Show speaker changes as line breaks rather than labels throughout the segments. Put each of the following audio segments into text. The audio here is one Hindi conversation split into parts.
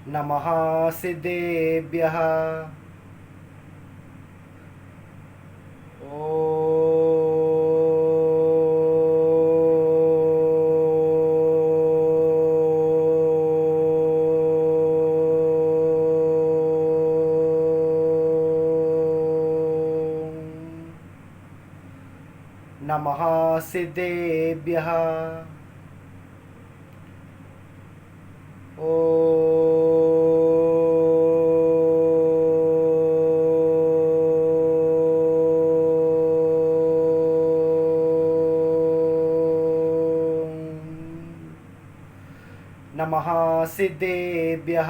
नमः सिद्धेभ्यः। नमः सिद्धेभ्यः। नमः सिद्धेभ्यः।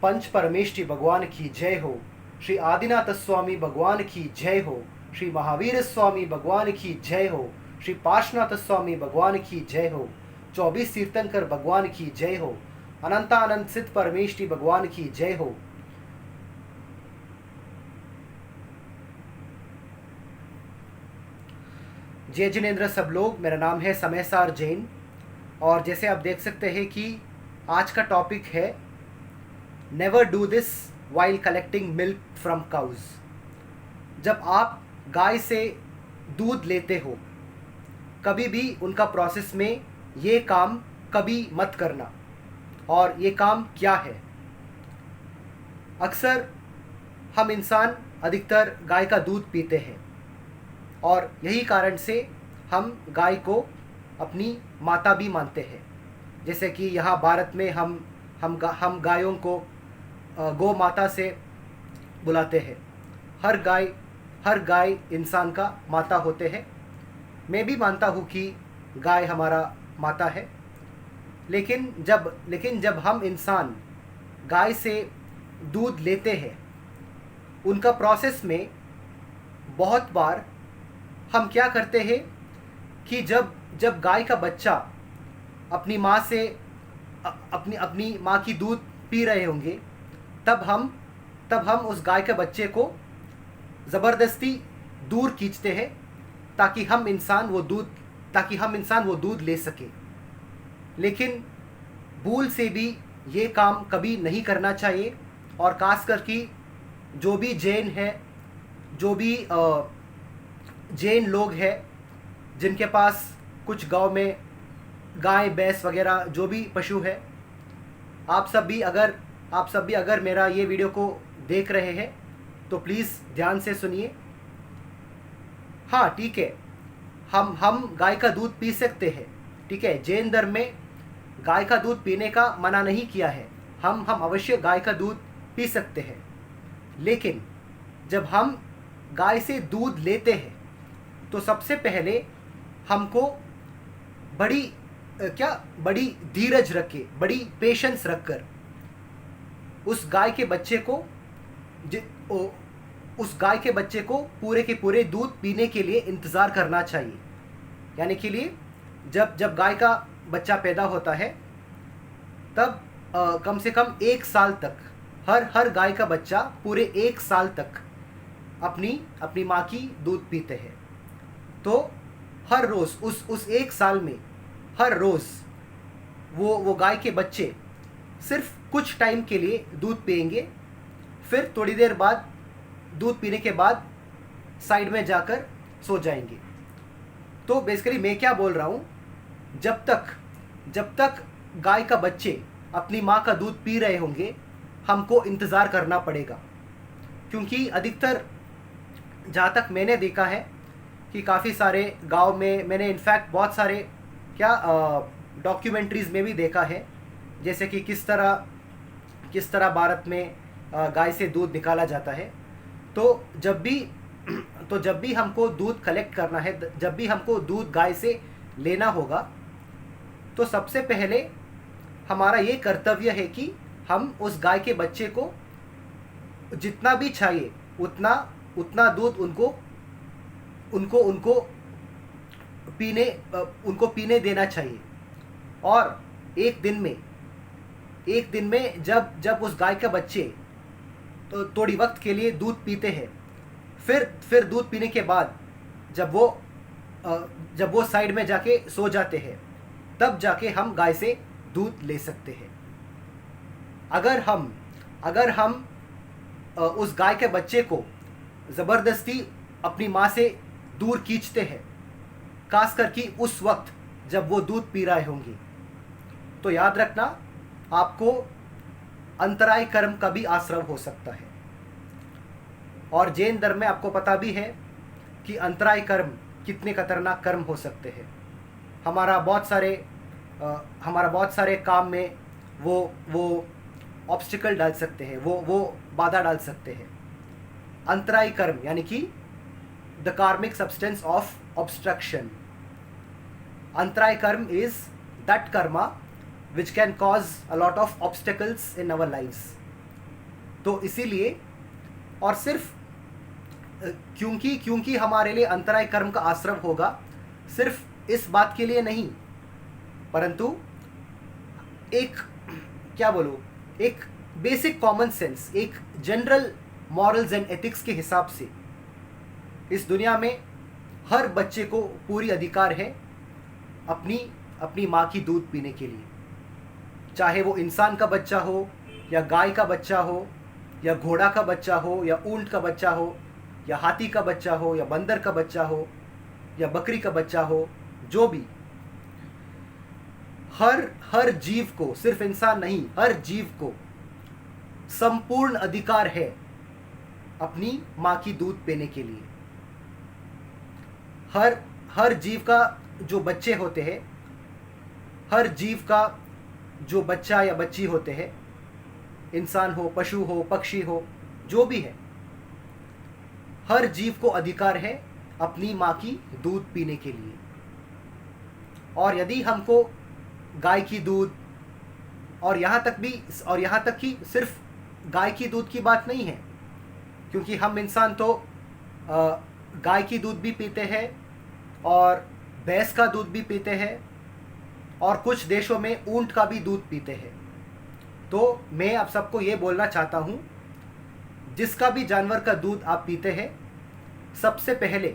पंच परमेष्टि भगवान की जय हो। श्री आदिनाथ स्वामी भगवान की जय हो। श्री महावीर स्वामी भगवान की जय हो। श्री पार्श्वनाथ स्वामी भगवान की जय हो। 24 तीर्थंकर भगवान की जय हो। अनंतानंद सिद्ध परमेष्टि भगवान की जय हो। जय जिनेन्द्र सब लोग। मेरा नाम है समयसार जैन और जैसे आप देख सकते हैं कि आज का टॉपिक है never do this while collecting milk from cows. जब आप गाय से दूध लेते हो कभी भी उनका प्रोसेस में ये काम कभी मत करना। और ये काम क्या है? अक्सर हम इंसान अधिकतर गाय का दूध पीते हैं और यही कारण से हम गाय को अपनी माता भी मानते हैं। जैसे कि यहाँ भारत में हम गायों को गौ माता से बुलाते हैं। हर गाय इंसान का माता होते हैं। मैं भी मानता हूँ कि गाय हमारा माता है। लेकिन जब हम इंसान गाय से दूध लेते हैं उनका प्रोसेस में बहुत बार हम क्या करते हैं कि जब गाय का बच्चा अपनी माँ से अपनी माँ की दूध पी रहे होंगे तब हम उस गाय के बच्चे को ज़बरदस्ती दूर खींचते हैं ताकि हम इंसान वो दूध ले सके। लेकिन भूल से भी ये काम कभी नहीं करना चाहिए। और खासकर कि जो भी जैन है, जो भी जैन लोग हैं जिनके पास कुछ गांव में गाय भैंस वगैरह जो भी पशु है, आप सब भी अगर मेरा ये वीडियो को देख रहे हैं तो प्लीज़ ध्यान से सुनिए। हाँ ठीक है, हम गाय का दूध पी सकते हैं, ठीक है। जैन धर्म में गाय का दूध पीने का मना नहीं किया है। हम अवश्य गाय का दूध पी सकते हैं। लेकिन जब हम गाय से दूध लेते हैं तो सबसे पहले हमको बड़ी धीरज रख के, बड़ी पेशेंस रखकर उस गाय के बच्चे को पूरे के पूरे दूध पीने के लिए इंतज़ार करना चाहिए। यानी कि लिए जब गाय का बच्चा पैदा होता है तब कम से कम 1 साल तक हर गाय का बच्चा पूरे 1 साल तक अपनी माँ की दूध पीते हैं। तो हर रोज़ उस 1 साल में हर रोज़ वो गाय के बच्चे सिर्फ कुछ टाइम के लिए दूध पिएंगे। फिर थोड़ी देर बाद दूध पीने के बाद साइड में जाकर सो जाएंगे। तो बेसिकली मैं क्या बोल रहा हूँ, जब तक गाय का बच्चे अपनी माँ का दूध पी रहे होंगे हमको इंतज़ार करना पड़ेगा। क्योंकि अधिकतर जहाँ तक मैंने देखा है कि काफ़ी सारे गांव में, मैंने इनफैक्ट बहुत सारे डॉक्यूमेंट्रीज़ में भी देखा है, जैसे कि किस तरह भारत में गाय से दूध निकाला जाता है। तो जब भी हमको दूध कलेक्ट करना है, जब भी हमको दूध गाय से लेना होगा, तो सबसे पहले हमारा ये कर्तव्य है कि हम उस गाय के बच्चे को जितना भी चाहिए उतना दूध उनको उनको पीने देना चाहिए। और एक दिन में जब उस गाय के बच्चे तो थोड़ी वक्त के लिए दूध पीते हैं, फिर दूध पीने के बाद जब वो साइड में जाके सो जाते हैं, तब जाके हम गाय से दूध ले सकते हैं। अगर हम उस गाय के बच्चे को ज़बरदस्ती अपनी माँ से दूर खींचते हैं, खास करके उस वक्त जब वो दूध पी रहे होंगे, तो याद रखना आपको अंतराय कर्म का भी आश्रय हो सकता है। और जैन धर्म में आपको पता भी है कि अंतराय कर्म कितने खतरनाक कर्म हो सकते हैं। हमारा बहुत सारे काम में वो ऑब्स्टिकल डाल सकते हैं, वो बाधा डाल सकते हैं। अंतराय कर्म यानी कि द कार्मिक सब्सटेंस ऑफ ऑब्स्ट्रक्शन। अंतराय कर्म is that karma which can cause a lot of obstacles in our lives. तो इसीलिए, और सिर्फ क्योंकि हमारे लिए अंतराय कर्म का आश्रय होगा, सिर्फ इस बात के लिए नहीं, परंतु एक बेसिक कॉमन सेंस, एक जनरल मॉरल्स एंड एथिक्स के हिसाब से इस दुनिया में हर बच्चे को पूरी अधिकार है अपनी माँ की दूध पीने के लिए। चाहे वो इंसान का बच्चा हो, या गाय का बच्चा हो, या घोड़ा का बच्चा हो, या ऊंट का बच्चा हो, या हाथी का बच्चा हो, या बंदर का बच्चा हो, या बकरी का बच्चा हो, जो भी, हर जीव को, सिर्फ इंसान नहीं, हर जीव को संपूर्ण अधिकार है अपनी माँ की दूध पीने के लिए। हर जीव का जो बच्चे होते हैं, हर जीव का जो बच्चा या बच्ची होते हैं, इंसान हो, पशु हो, पक्षी हो, जो भी है, हर जीव को अधिकार है अपनी माँ की दूध पीने के लिए। और यदि हमको गाय की दूध, और यहाँ तक कि सिर्फ गाय की दूध की बात नहीं है, क्योंकि हम इंसान तो गाय की दूध भी पीते हैं और भैंस का दूध भी पीते हैं, और कुछ देशों में ऊंट का भी दूध पीते हैं। तो मैं आप सबको ये बोलना चाहता हूँ, जिसका भी जानवर का दूध आप पीते हैं, सबसे पहले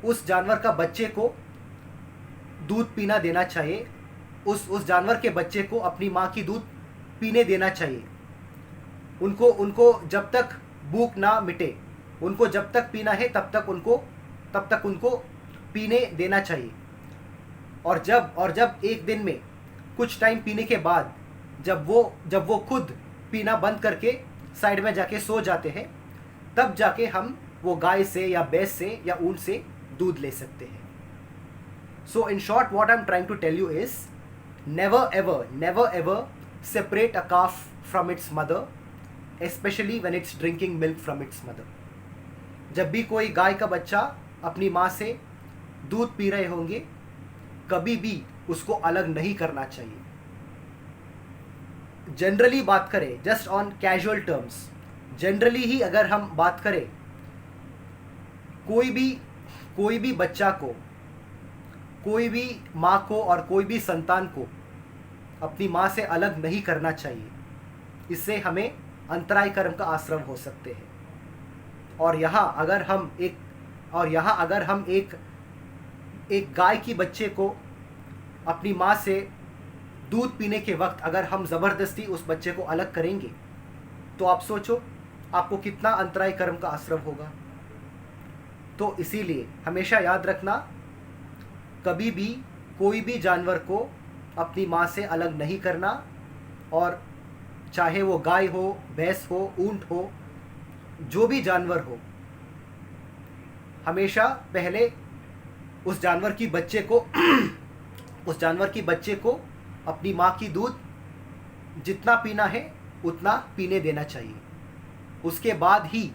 उस जानवर का बच्चे को दूध पीना देना चाहिए। उस जानवर के बच्चे को अपनी माँ की दूध पीने देना चाहिए। उनको जब तक भूख ना मिटे, उनको जब तक पीना है तब तक उनको पीने देना चाहिए। और जब एक दिन में कुछ टाइम पीने के बाद जब वो खुद पीना बंद करके साइड में जाके सो जाते हैं, तब जाके हम वो गाय से या भैंस से या ऊंट से दूध ले सकते हैं। So in short, what I am trying to tell you is, never ever separate a calf from its mother, especially when it's drinking milk from its mother. जब भी कोई गाय का बच्चा अपनी माँ से दूध पी रहे होंगे, कभी भी उसको अलग नहीं करना चाहिए। जनरली बात करें, just on casual terms, generally ही अगर हम बात करें, कोई भी बच्चा को, कोई भी माँ को और कोई भी संतान को अपनी माँ से अलग नहीं करना चाहिए। इससे हमें अंतराय कर्म का आश्रय हो सकते हैं। और यहाँ अगर हम एक गाय की बच्चे को अपनी माँ से दूध पीने के वक्त अगर हम ज़बरदस्ती उस बच्चे को अलग करेंगे, तो आप सोचो आपको कितना अंतराय कर्म का आश्रय होगा। तो इसीलिए हमेशा याद रखना, कभी भी कोई भी जानवर को अपनी माँ से अलग नहीं करना, और चाहे वो गाय हो, भैंस हो, ऊंट हो, जो भी जानवर हो, हमेशा पहले उस जानवर की बच्चे को अपनी माँ की दूध जितना पीना है उतना पीने देना चाहिए। उसके बाद ही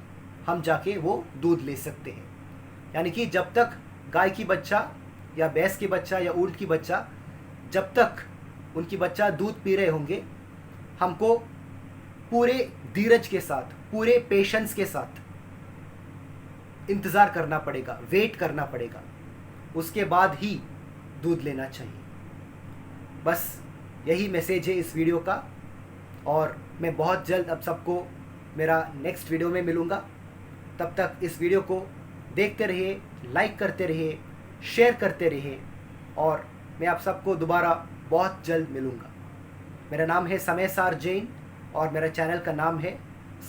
हम जाके वो दूध ले सकते हैं। यानी कि जब तक गाय की बच्चा या भैंस की बच्चा या ऊंट की बच्चा, जब तक उनकी बच्चा दूध पी रहे होंगे, हमको पूरे धीरज के साथ, पूरे पेशेंस के साथ इंतज़ार करना पड़ेगा, वेट करना पड़ेगा। उसके बाद ही दूध लेना चाहिए। बस यही मैसेज है इस वीडियो का, और मैं बहुत जल्द अब सबको मेरा नेक्स्ट वीडियो में मिलूँगा। तब तक इस वीडियो को देखते रहिए, लाइक करते रहिए, शेयर करते रहिए, और मैं आप सबको दोबारा बहुत जल्द मिलूँगा। मेरा नाम है समयसार जैन और मेरा चैनल का नाम है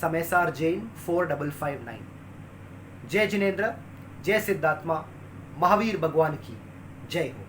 समयसार जैन 4559। जय जिनेंद्र, जय सिद्धात्मा, महावीर भगवान की जय हो।